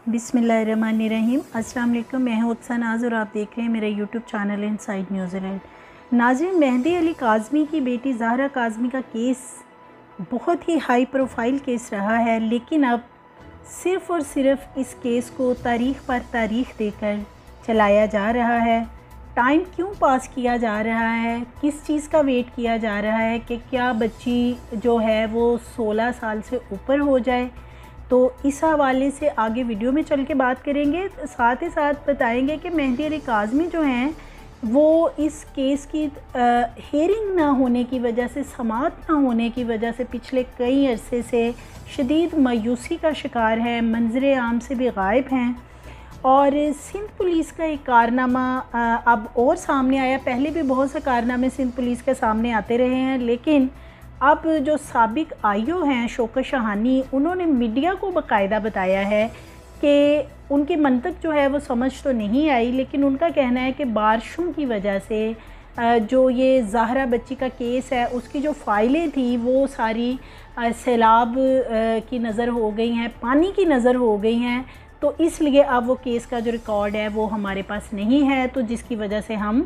बिस्मिल्लाहिर्रहमानिर्रहीम। अस्सलाम वालेकुम। मैं हूं उत्सा नाज और आप देख रहे हैं मेरा यूट्यूब चैनल इनसाइड न्यूजीलैंड। नाज़रीन, मेहदी अली काज़मी की बेटी ज़हरा काज़मी का केस बहुत ही हाई प्रोफाइल केस रहा है, लेकिन अब सिर्फ़ और सिर्फ इस केस को तारीख़ पर तारीख़ देकर चलाया जा रहा है। टाइम क्यों पास किया जा रहा है, किस चीज़ का वेट किया जा रहा है कि क्या बच्ची जो है वो 16 साल से ऊपर हो जाए। तो इस हवाले से आगे वीडियो में चल के बात करेंगे। साथ ही साथ बताएंगे कि मेहदी अली काज़मी जो हैं वो इस केस की हेयरिंग ना होने की वजह से, समाअत ना होने की वजह से पिछले कई अरसे से शदीद मायूसी का शिकार है, मंजर आम से भी गायब हैं। और सिंध पुलिस का एक कारनामा अब और सामने आया। पहले भी बहुत से कारनामे सिंध पुलिस के सामने आते रहे हैं, लेकिन अब जो साबिक आईओ हैं शौकत शाहानी, उन्होंने मीडिया को बाकायदा बताया है कि उनकी मंतक जो है वो समझ तो नहीं आई, लेकिन उनका कहना है कि बारिशों की वजह से जो ये ज़हरा बच्ची का केस है उसकी जो फ़ाइलें थी वो सारी सैलाब की नज़र हो गई हैं, पानी की नज़र हो गई हैं। तो इसलिए अब वो केस का जो रिकॉर्ड है वो हमारे पास नहीं है, तो जिसकी वजह से हम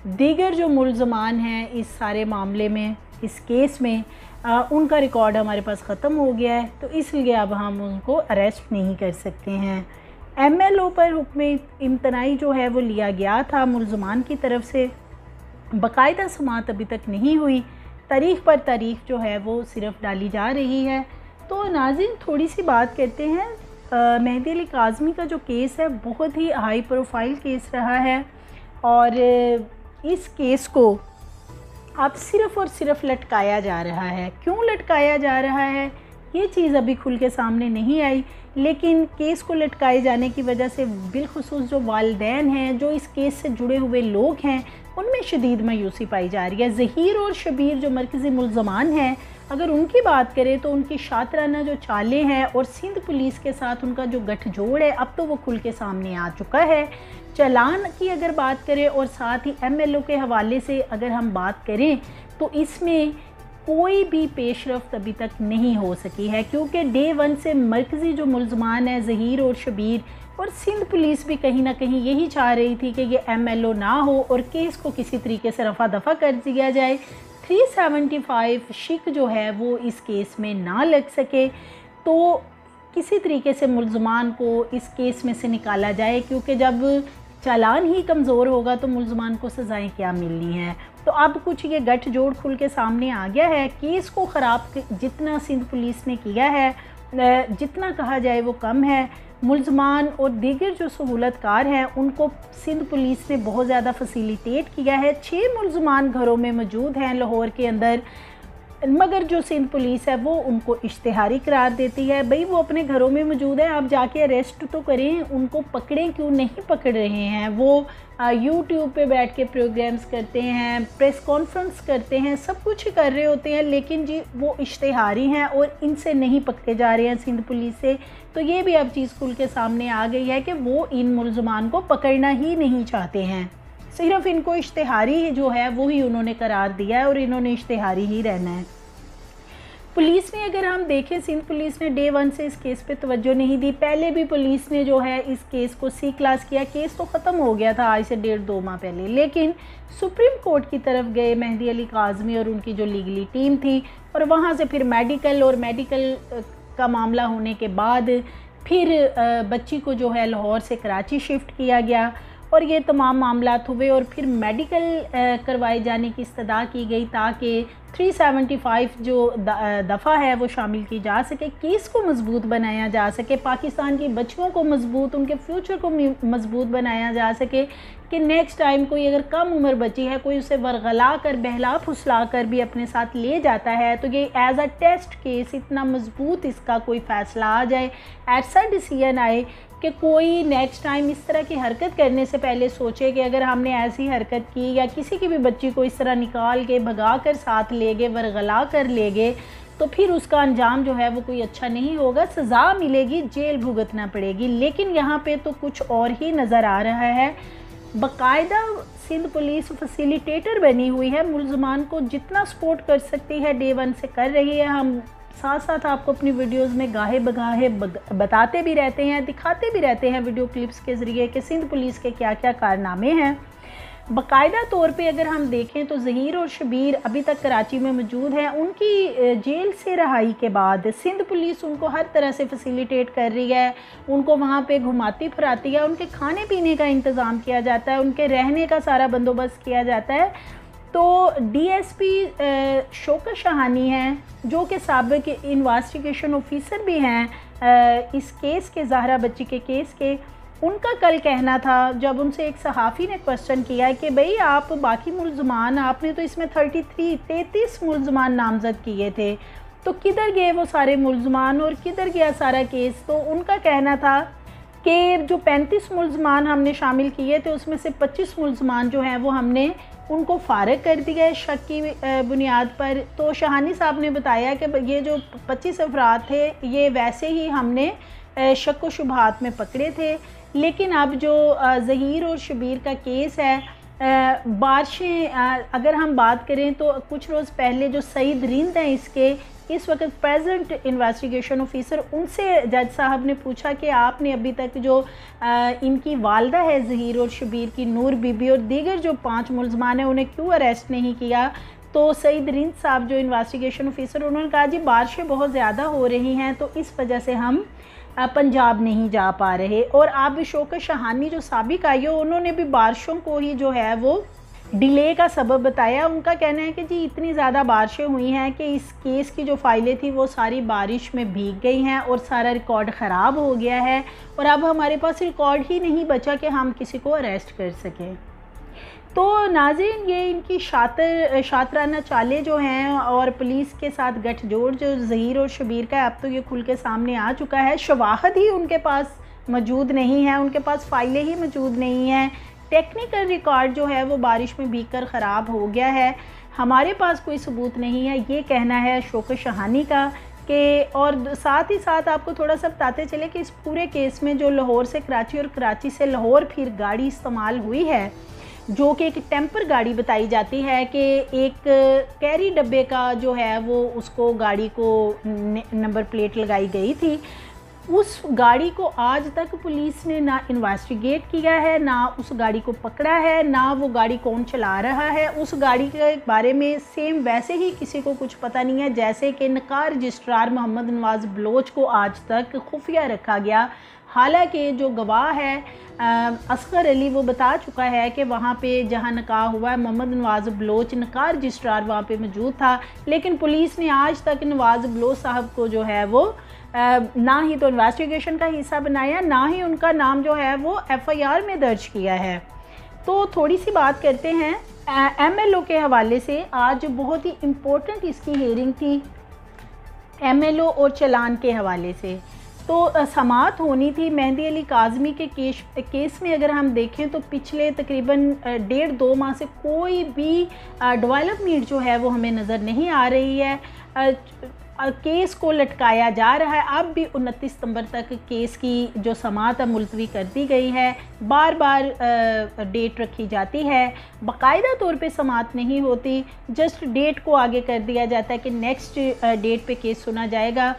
दीगर जो मुल्ज़मान हैं इस सारे मामले में, इस केस में, उनका रिकॉर्ड हमारे पास ख़त्म हो गया है, तो इसलिए अब हम उनको अरेस्ट नहीं कर सकते हैं। एमएलओ पर हुक्म इम्तनाई जो है वो लिया गया था मुल्ज़मान की तरफ से, बाकायदा समाअत अभी तक नहीं हुई, तारीख़ पर तारीख़ जो है वो सिर्फ डाली जा रही है। तो नाज़रीन, थोड़ी सी बात करते हैं। मेहदी अली काज़मी का जो केस है बहुत ही हाई प्रोफाइल केस रहा है, और इस केस को अब सिर्फ़ और सिर्फ लटकाया जा रहा है। क्यों लटकाया जा रहा है ये चीज़ अभी खुल के सामने नहीं आई, लेकिन केस को लटकाए जाने की वजह से बिलखुसूस जो वालिदैन हैं, जो इस केस से जुड़े हुए लोग हैं, उनमें शदीद मायूसी पाई जा रही है। ज़हीर और शबीर जो मरकज़ी मुल्ज़मान हैं, अगर उनकी बात करें तो उनकी शातराना जो चालें हैं और सिंध पुलिस के साथ उनका जो गठजोड़ है अब तो वो खुल के सामने आ चुका है। चालान की अगर बात करें और साथ ही एमएलओ के हवाले से अगर हम बात करें तो इसमें कोई भी पेशरफ्त अभी तक नहीं हो सकी है, क्योंकि डे वन से मरकज़ी जो मुल्ज़मान हैं ज़हीर और शबीर, और सिंध पुलिस भी कहीं ना कहीं यही चाह रही थी कि ये एमएलओ ना हो और केस को किसी तरीके से रफा दफ़ा कर दिया जाए, 375 शिक जो है वो इस केस में ना लग सके, तो किसी तरीके से मुल्ज़मान को इस केस में से निकाला जाए, क्योंकि जब चालान ही कमज़ोर होगा तो मुल्ज़मान को सज़ाएं क्या मिलनी है। तो अब कुछ ये गठजोड़ खुल के सामने आ गया है। केस को ख़राब जितना सिंध पुलिस ने किया है, जितना कहा जाए वो कम है। मुल्ज़मान और दीगर जो सहूलतकार हैं उनको सिंध पुलिस ने बहुत ज़्यादा फैसिलिटेट किया है। 6 मुल्ज़मान घरों में मौजूद हैं लाहौर के अंदर, मगर जो सिंध पुलिस है वो उनको इश्तिहारी करार देती है। भाई वो अपने घरों में मौजूद है, आप जाके अरेस्ट तो करें, उनको पकड़ें, क्यों नहीं पकड़ रहे हैं। वो यूट्यूब पे बैठ के प्रोग्राम्स करते हैं, प्रेस कॉन्फ्रेंस करते हैं, सब कुछ कर रहे होते हैं, लेकिन जी वो इश्तिहारी हैं और इनसे नहीं पकड़े जा रहे हैं सिंध पुलिस से। तो ये भी अब चीज़ खुल के सामने आ गई है कि वो इन मुल्ज़मान को पकड़ना ही नहीं चाहते हैं, सिर्फ इनको इश्तिहारी जो है वो ही उन्होंने करार दिया है और इन्होंने इश्तिहारी ही रहना है। पुलिस ने अगर हम देखें, सिंध पुलिस ने डे वन से इस केस पे तवज्जो नहीं दी। पहले भी पुलिस ने जो है इस केस को सी क्लास किया, केस तो ख़त्म हो गया था आज से 1.5-2 माह पहले, लेकिन सुप्रीम कोर्ट की तरफ गए मेहदी अली काज़मी और उनकी जो लीगली टीम थी, और वहाँ से फिर मेडिकल का मामला होने के बाद फिर बच्ची को जो है लाहौर से कराची शिफ्ट किया गया और ये तमाम मामलात हुए, और फिर मेडिकल करवाए जाने की इस्तदा की गई ताकि 375 जो दफ़ा है वो शामिल की जा सके, केस को मजबूत बनाया जा सके, पाकिस्तान की बच्चियों को मजबूत, उनके फ्यूचर को मजबूत बनाया जा सके कि नेक्स्ट टाइम कोई अगर कम उम्र बच्ची है, कोई उसे वरगला कर, बहला फुसला कर भी अपने साथ ले जाता है, तो ये एज अ टेस्ट केस इतना मजबूत इसका कोई फ़ैसला आ जाए, ऐसा डिसीजन आए कि कोई नेक्स्ट टाइम इस तरह की हरकत करने से पहले सोचे कि अगर हमने ऐसी हरकत की या किसी की भी बच्ची को इस तरह निकाल के भगा कर साथ ले गए, वरगला कर ले गए, तो फिर उसका अंजाम जो है वो कोई अच्छा नहीं होगा, सज़ा मिलेगी, जेल भुगतना पड़ेगी। लेकिन यहाँ पे तो कुछ और ही नज़र आ रहा है। बाकायदा सिंध पुलिस फैसिलिटेटर बनी हुई है, मुल्ज़मान को जितना सपोर्ट कर सकती है डे वन से कर रही है। हम साथ साथ आपको अपनी वीडियोस में गाहे बगाहे बताते भी रहते हैं, दिखाते भी रहते हैं वीडियो क्लिप्स के ज़रिए कि सिंध पुलिस के क्या क्या कारनामे हैं। बाकायदा तौर पे अगर हम देखें तो ज़हीर और शबीर अभी तक कराची में मौजूद हैं। उनकी जेल से रहाई के बाद सिंध पुलिस उनको हर तरह से फैसिलिटेट कर रही है, उनको वहाँ पे घुमाती फिराती है, उनके खाने पीने का इंतज़ाम किया जाता है, उनके रहने का सारा बंदोबस्त किया जाता है। तो डीएसपी शौकत शहानी हैं जो कि साबिक इन्वेस्टिगेशन ऑफिसर भी हैं इस केस के, ज़हरा बच्ची के केस के, उनका कल कहना था जब उनसे एक सहाफ़ी ने क्वेश्चन किया कि भाई आप बाकी मुल्ज़मान, आपने तो इसमें 33 मुल्ज़मान नामज़द किए थे, तो किधर गए वो सारे मुल्ज़मान और किधर गया सारा केस। तो उनका कहना था कि जो 35 मुल्ज़मान हमने शामिल किए थे उसमें से 25 मुल्ज़मान जो हैं वो हमने उनको फ़ारिग कर दिया है शक की बुनियाद पर। तो शहानी साहब ने बताया कि ये जो 25 अफराद थे ये वैसे ही हमने शक व शुबहात में पकड़े थे, लेकिन अब जो ज़हीर और शबीर का केस है, बारिशें अगर हम बात करें तो कुछ रोज़ पहले जो सईद रिंद हैं इसके इस वक्त प्रेजेंट इन्वेस्टिगेशन ऑफिसर, उनसे जज साहब ने पूछा कि आपने अभी तक जो इनकी वालदा है ज़हीर और शबीर की, नूर बीबी, और दीगर जो 5 मुल्ज़मान हैं उन्हें क्यों अरेस्ट नहीं किया। तो सईद रिंद साहब जो इन्वेस्टिगेशन ऑफिसर, उन्होंने कहा जी बारिशें बहुत ज़्यादा हो रही हैं तो इस वजह से हम पंजाब नहीं जा पा रहे। और अब शौकत शहानी जो साबिक आई हो, उन्होंने भी बारिशों को ही जो है वो डिले का सबब बताया। उनका कहना है कि जी इतनी ज़्यादा बारिशें हुई हैं कि इस केस की जो फाइलें थी वो सारी बारिश में भीग गई हैं और सारा रिकॉर्ड ख़राब हो गया है और अब हमारे पास रिकॉर्ड ही नहीं बचा कि हम किसी को अरेस्ट कर सकें। तो नाज़रीन, ये इनकी शातराना चालें जो हैं और पुलिस के साथ गठजोड़ जो ज़हीर और शबीर का है, अब तो ये खुल के सामने आ चुका है। शवाहद ही उनके पास मौजूद नहीं है, उनके पास फ़ाइलें ही मौजूद नहीं हैं, टेक्निकल रिकॉर्ड जो है वो बारिश में भीगकर ख़राब हो गया है, हमारे पास कोई सबूत नहीं है, ये कहना है शौकत शहानी का। कि और साथ ही साथ आपको थोड़ा सा बताते चले कि इस पूरे केस में जो लाहौर से कराची और कराची से लाहौर फिर गाड़ी इस्तेमाल हुई है, जो कि एक टेम्पर गाड़ी बताई जाती है कि एक कैरी डब्बे का जो है वो उसको गाड़ी को नंबर प्लेट लगाई गई थी। उस गाड़ी को आज तक पुलिस ने ना इन्वेस्टिगेट किया है, ना उस गाड़ी को पकड़ा है, ना वो गाड़ी कौन चला रहा है। उस गाड़ी के बारे में सेम वैसे ही किसी को कुछ पता नहीं है जैसे कि नकार रजिस्ट्रार मोहम्मद नवाज़ बलोच को आज तक खुफिया रखा गया। हालांकि जो गवाह है असगर अली, वो बता चुका है कि वहाँ पे जहाँ निकाह हुआ है मोहम्मद नवाज़ बलोच नकार रजिस्ट्रार वहाँ पे मौजूद था, लेकिन पुलिस ने आज तक नवाज़ बलोच साहब को जो है वो ना ही तो इन्वेस्टिगेशन का हिस्सा बनाया, ना ही उनका नाम जो है वो एफआईआर में दर्ज किया है। तो थोड़ी सी बात करते हैं एमएलओ के हवाले से। आज बहुत ही इम्पोर्टेंट इसकी हियरिंग थी एमएलओ और चलान के हवाले से। तो समाअत होनी थी मेहंदी अली काज़मी के केस में। अगर हम देखें तो पिछले तकरीबन 1.5-2 माह से कोई भी डेवलपमेंट जो है वो हमें नज़र नहीं आ रही है। केस को लटकाया जा रहा है। अब भी 29 सितंबर तक केस की जो समाअत मुलतवी कर दी गई है, बार बार डेट रखी जाती है, बाकायदा तौर पे समाअत नहीं होती, जस्ट डेट को आगे कर दिया जाता है कि नेक्स्ट डेट पे केस सुना जाएगा।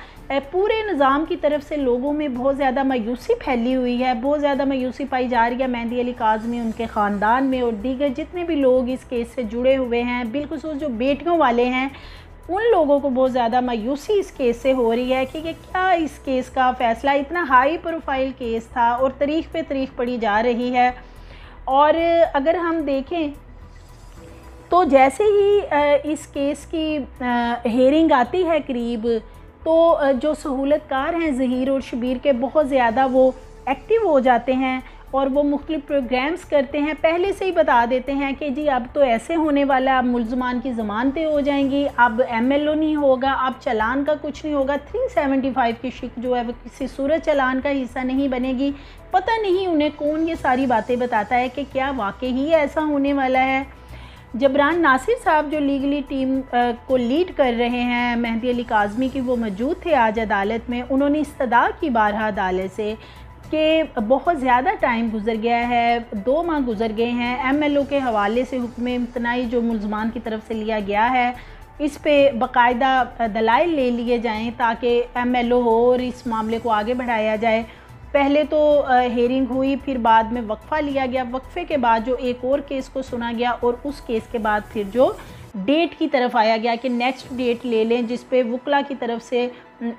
पूरे निज़ाम की तरफ से लोगों में बहुत ज़्यादा मायूसी फैली हुई है, बहुत ज़्यादा मायूसी पाई जा रही है मेहंदी अली काज़मी, उनके ख़ानदान में और दीगर जितने भी लोग इस केस से जुड़े हुए हैं, बिलखुसूस जो बेटियों वाले हैं, उन लोगों को बहुत ज़्यादा मायूसी इस केस से हो रही है कि क्या इस केस का फ़ैसला, इतना हाई प्रोफाइल केस था और तारीख पे तारीख पड़ी जा रही है। और अगर हम देखें तो जैसे ही इस केस की हेयरिंग आती है करीब, तो जो सहूलतकार हैं ज़हीर और शबीर के बहुत ज़्यादा वो एक्टिव हो जाते हैं और वो मुख्तलिफ प्रोग्राम्स करते हैं। पहले से ही बता देते हैं कि जी अब तो ऐसे होने वाला है, अब मुल्ज़मान की ज़मानतें हो जाएंगी, अब एमएलओ नहीं होगा, अब चलान का कुछ नहीं होगा, 375 की शिक जो है वो किसी सूरत चलान का हिस्सा नहीं बनेगी। पता नहीं उन्हें कौन ये सारी बातें बताता है कि क्या वाकई ही ऐसा होने वाला है। जबरान नासिर साहब जो लीगली टीम को लीड कर रहे हैं मेहंदी अली काज़मी की, वो मौजूद थे आज अदालत में। उन्होंने इस्तदा की बारहा अदालत से कि बहुत ज़्यादा टाइम गुजर गया है, 2 माह गुजर गए हैं, एमएलओ के हवाले से हुक्म इम्तनाई जो मुल्ज़मान की तरफ से लिया गया है इस पे बाकायदा दलाइल ले लिए जाएं ताकि MLO हो और इस मामले को आगे बढ़ाया जाए। पहले तो हेयरिंग हुई, फिर बाद में वक्फ़ा लिया गया, वक्फ़े के बाद जो एक और केस को सुना गया और उस केस के बाद फिर जो डेट की तरफ आया गया कि नेक्स्ट डेट ले लें, जिस पे वकला की तरफ से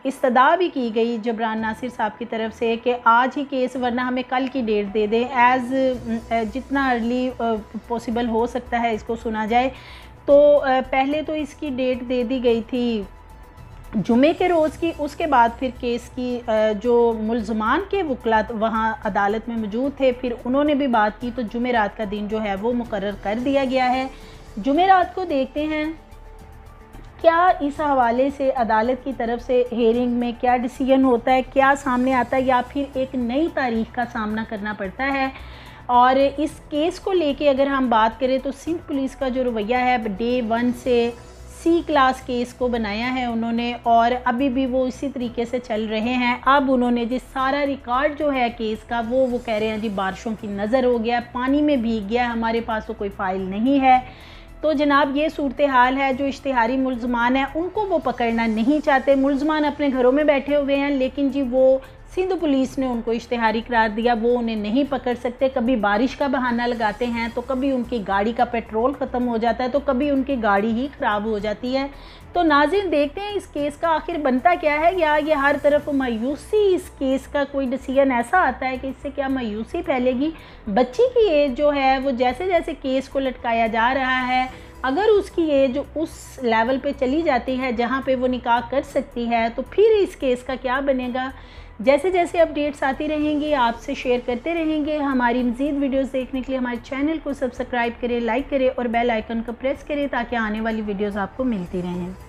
इस्तदा भी की गई जबरान नासिर साहब की तरफ से कि आज ही केस, वरना हमें कल की डेट दे दें, जितना अर्ली पॉसिबल हो सकता है इसको सुना जाए। तो पहले तो इसकी डेट दे दी गई थी जुमे के रोज़ की, उसके बाद फिर केस की जो मुल्ज़मान के वकला वहाँ अदालत में मौजूद थे, फिर उन्होंने भी बात की, तो जुमेरात का दिन जो है वो मुकर्रर कर दिया गया है। जुमेरात को देखते हैं क्या इस हवाले से अदालत की तरफ से हेयरिंग में क्या डिसीजन होता है, क्या सामने आता है, या फिर एक नई तारीख का सामना करना पड़ता है। और इस केस को लेके अगर हम बात करें तो सिंध पुलिस का जो रवैया है, डे 1 से C क्लास केस को बनाया है उन्होंने, और अभी भी वो इसी तरीके से चल रहे हैं। अब उन्होंने जिस सारा रिकॉर्ड जो है केस का वो कह रहे हैं जी बारिशों की नज़र हो गया, पानी में भीग गया, हमारे पास तो कोई फ़ाइल नहीं है। तो जनाब ये सूरत हाल है। जो इश्तिहारी मुल्ज़मान हैं उनको वो पकड़ना नहीं चाहते, मुल्ज़मान अपने घरों में बैठे हुए हैं, लेकिन जी वो सिंध पुलिस ने उनको इश्तिहारी करार दिया, वो उन्हें नहीं पकड़ सकते। कभी बारिश का बहाना लगाते हैं, तो कभी उनकी गाड़ी का पेट्रोल ख़त्म हो जाता है, तो कभी उनकी गाड़ी ही ख़राब हो जाती है। तो नाज़रीन देखते हैं इस केस का आखिर बनता क्या है, या ये हर तरफ मायूसी, इस केस का कोई डिसीजन ऐसा आता है कि इससे क्या मायूसी फैलेगी। बच्ची की एज जो है वो जैसे जैसे केस को लटकाया जा रहा है, अगर उसकी एज उस लेवल पे चली जाती है जहाँ पे वो निकाह कर सकती है, तो फिर इस केस का क्या बनेगा। जैसे जैसे अपडेट्स आती रहेंगी आपसे शेयर करते रहेंगे। हमारी मज़ीद वीडियोस देखने के लिए हमारे चैनल को सब्सक्राइब करें, लाइक करें और बेल आइकन को प्रेस करें ताकि आने वाली वीडियोस आपको मिलती रहें।